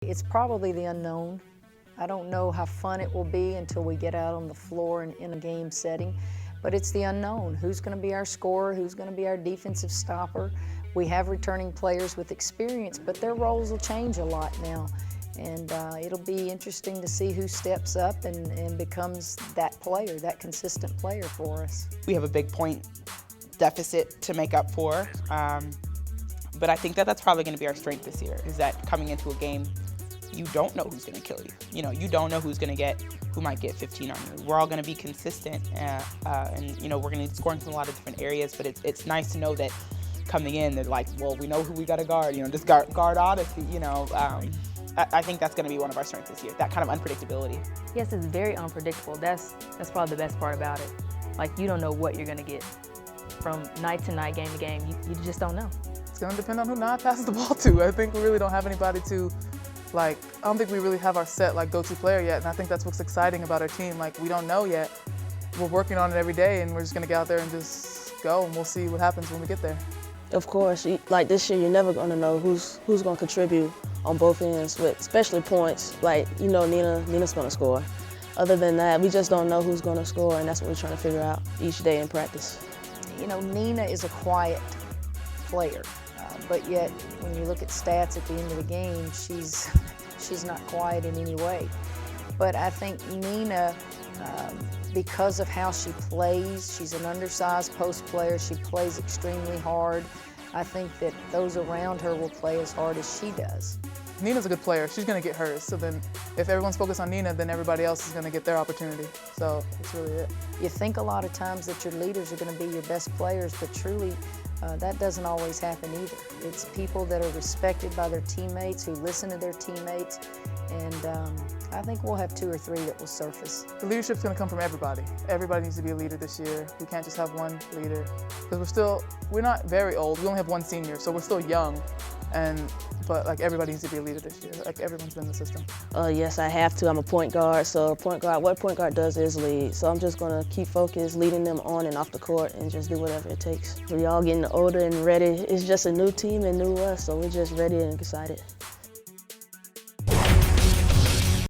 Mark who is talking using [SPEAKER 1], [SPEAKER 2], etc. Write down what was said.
[SPEAKER 1] It's probably the unknown. I don't know how fun it will be until we get out on the floor and in a game setting, but it's the unknown. Who's going to be our scorer? Who's going to be our defensive stopper? We have returning players with experience, but their roles will change a lot now. And it'll be interesting to see who steps up and becomes that player, that consistent player for us.
[SPEAKER 2] We have a big point deficit to make up for, but I think that that's probably going to be our strength this year, is that coming into a game, you don't know who's going to kill you. You don't know who might get 15 on you. We're all going to be consistent, and we're going to be scoring from a lot of different areas, but it's nice to know that coming in, they're like, well, we know who we got to guard, just guard Odyssey, I think that's going to be one of our strengths this year, that kind of unpredictability.
[SPEAKER 3] Yes, it's very unpredictable. That's probably the best part about it. Like, you don't know what you're going to get from night to night, game to game. You just don't know.
[SPEAKER 4] It's going to depend on who Nod passes the ball to. I think we really don't have anybody to, I don't think we really have our set, go-to player yet, and I think that's what's exciting about our team. We don't know yet. We're working on it every day, and we're just going to get out there and just go, and we'll see what happens when we get there.
[SPEAKER 5] Of course, this year, you're never going to know who's going to contribute on both ends, with especially points. Nina's going to score. Other than that, we just don't know who's going to score, and that's what we're trying to figure out each day in practice.
[SPEAKER 1] Nina is a quiet player, but yet when you look at stats at the end of the game, she's not quiet in any way. But I think Nina, because of how she plays, she's an undersized post player, she plays extremely hard. I think that those around her will play as hard as she does.
[SPEAKER 4] Nina's a good player. She's going to get hers. So then if everyone's focused on Nina, then everybody else is going to get their opportunity. So that's really it.
[SPEAKER 1] You think a lot of times that your leaders are going to be your best players, but truly that doesn't always happen either. It's people that are respected by their teammates, who listen to their teammates, and I think we'll have 2 or 3 that will surface.
[SPEAKER 4] The leadership's going to come from everybody. Everybody needs to be a leader this year. We can't just have one leader, because we're not very old. We only have 1 senior, so we're still young. But everybody needs to be a leader this year. Everyone's been in the system.
[SPEAKER 5] Yes, I have to. I'm a point guard, so what point guard does is lead. So I'm just going to keep focused, leading them on and off the court, and just do whatever it takes. We're all getting older and ready. It's just a new team and new us, so we're just ready and excited.